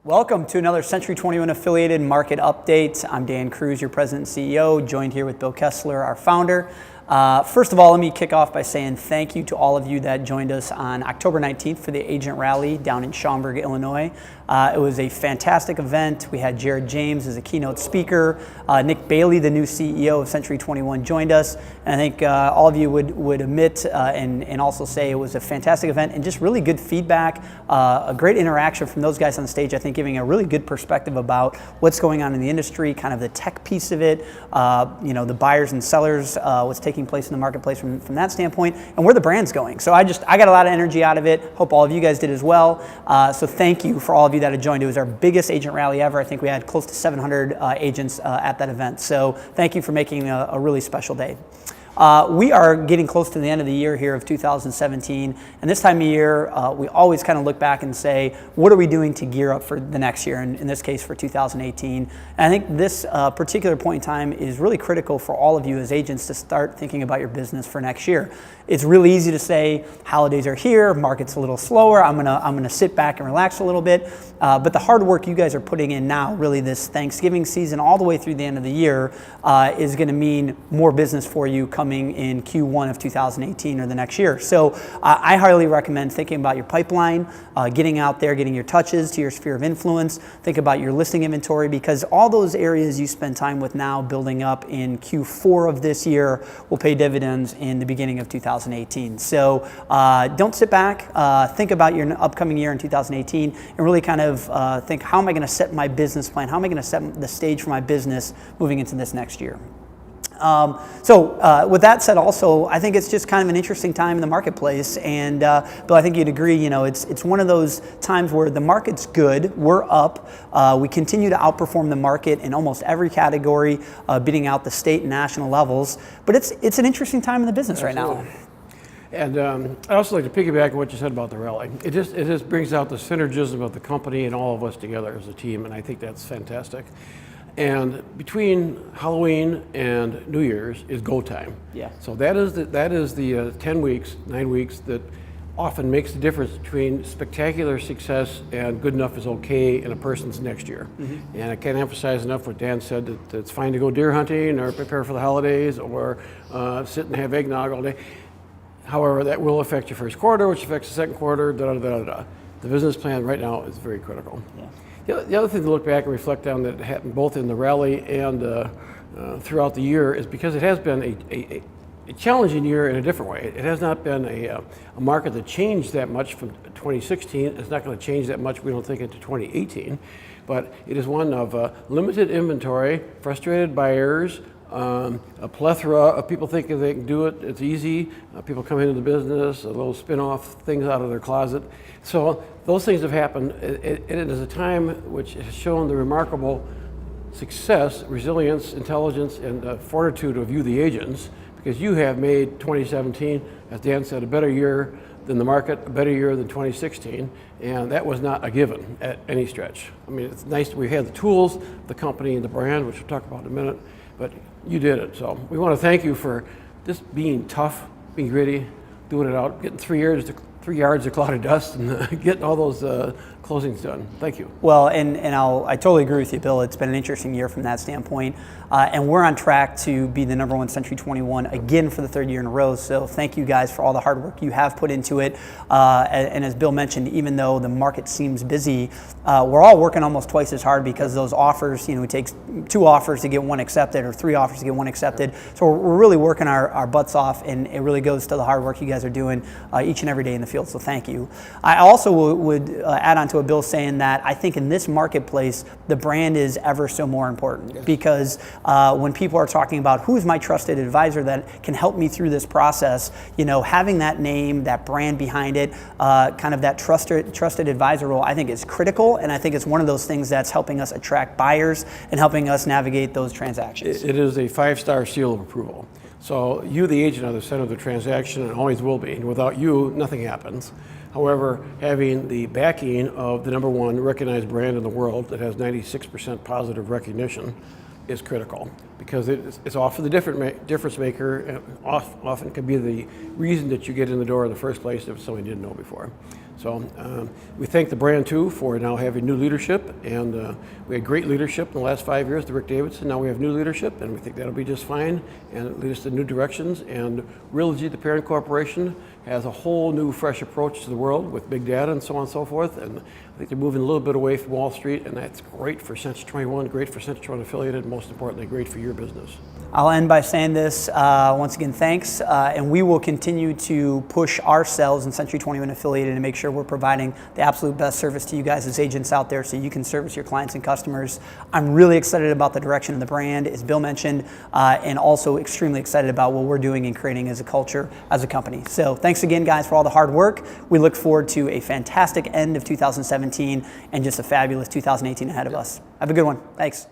Welcome to another Century 21 affiliated market update. I'm Dan Cruz, your president and CEO, joined here with Bill Kessler, our founder. First of all, let me kick off by saying thank you to all of you that joined us on October 19th for the Agent Rally down in Schaumburg, Illinois. It was a fantastic event. We had Jared James as a keynote speaker. Nick Bailey, the new CEO of Century 21, joined us. And I think all of you would admit and also say it was a fantastic event and just really good feedback, a great interaction from those guys on the stage, I think giving a really good perspective about what's going on in the industry, kind of the tech piece of it, the buyers and sellers, what's taking place in the marketplace from that standpoint, and where the brand's going. So I got a lot of energy out of it. Hope all of you guys did as well. So thank you for all of you that had joined. It was our biggest agent rally ever. I think we had close to 700 agents at that event. So thank you for making a really special day. We are getting close to the end of the year here of 2017, and this time of year, we always kind of look back and say, what are we doing to gear up for the next year, and in this case for 2018. And I think this particular point in time is really critical for all of you as agents to start thinking about your business for next year. It's really easy to say, holidays are here, market's a little slower, I'm gonna sit back and relax a little bit, but the hard work you guys are putting in now, really this Thanksgiving season all the way through the end of the year, is gonna mean more business for you coming in Q1 of 2018 or the next year. So I highly recommend thinking about your pipeline, getting out there, getting your touches to your sphere of influence, think about your listing inventory, because all those areas you spend time with now building up in Q4 of this year will pay dividends in the beginning of 2018. So don't sit back, think about your upcoming year in 2018 and really kind of think, how am I gonna set my business plan? How am I gonna set the stage for my business moving into this next year? With that said, also, I think it's just kind of an interesting time in the marketplace, and Bill, I think you'd agree, it's one of those times where the market's good, we're up, we continue to outperform the market in almost every category, beating out the state and national levels, but it's an interesting time in the business Absolutely. right now. And I'd also like to piggyback on what you said about the rally. It just brings out the synergism of the company and all of us together as a team, and I think that's fantastic. And between Halloween and New Year's is go time. Yeah. So that is the 10 weeks, 9 weeks that often makes the difference between spectacular success and good enough is okay in a person's next year. Mm-hmm. And I can't emphasize enough what Dan said, that it's fine to go deer hunting or prepare for the holidays or sit and have eggnog all day. However, that will affect your first quarter, which affects the second quarter, da-da-da-da-da. The business plan right now is very critical. Yeah. The other thing to look back and reflect on that happened both in the rally and throughout the year is because it has been a challenging year in a different way. It has not been a market that changed that much from 2016. It's not going to change that much, we don't think, into 2018. But it is one of limited inventory, frustrated buyers, a plethora of people thinking they can do it, it's easy, people come into the business, a little spin-off things out of their closet. So those things have happened. It is a time which has shown the remarkable success, resilience, intelligence, and fortitude of you, the agents, because you have made 2017, as Dan said, a better year than the market, a better year than 2016, and that was not a given at any stretch. I mean, it's nice that we had the tools, the company, and the brand, which we'll talk about in a minute, but you did it. So we want to thank you for just being tough, being gritty, doing it out, getting 3 yards of cloud of dust, and getting all those closings done. Thank you. Well, and I totally agree with you, Bill. It's been an interesting year from that standpoint. And we're on track to be the #1 Century 21 again for the third year in a row. So thank you guys for all the hard work you have put into it. And as Bill mentioned, even though the market seems busy, we're all working almost twice as hard because those offers, it takes 2 offers to get 1 accepted or 3 offers to get 1 accepted. So we're really working our butts off, and it really goes to the hard work you guys are doing each and every day in the field. So thank you. I also would add on to what Bill's saying, that I think in this marketplace, the brand is ever so more important. Yes. Because when people are talking about who is my trusted advisor that can help me through this process, having that name, that brand behind it, kind of that trusted advisor role, I think is critical, and I think it's one of those things that's helping us attract buyers and helping us navigate those transactions. It is a 5-star seal of approval. So you, the agent, are the center of the transaction and always will be. And without you, nothing happens. However, having the backing of the #1 recognized brand in the world that has 96% positive recognition is critical, because it's often the difference maker, and often can be the reason that you get in the door in the first place if somebody didn't know before. So we thank the brand too for now having new leadership, and we had great leadership in the last 5 years to Rick Davidson. Now we have new leadership, and we think that'll be just fine, and it leads us to new directions. And Relic, the parent corporation, has a whole new fresh approach to the world with big data and so on and so forth. And I think they're moving a little bit away from Wall Street, and that's great for Century 21, great for Century 21 affiliated, and most importantly, great for your business. I'll end by saying this, once again, thanks, and we will continue to push ourselves in Century 21 affiliated to make sure we're providing the absolute best service to you guys as agents out there so you can service your clients and customers. I'm really excited about the direction of the brand, as Bill mentioned, and also extremely excited about what we're doing and creating as a culture, as a company. So thanks again, guys, for all the hard work. We look forward to a fantastic end of 2017 and just a fabulous 2018 ahead of us. Have a good one. Thanks.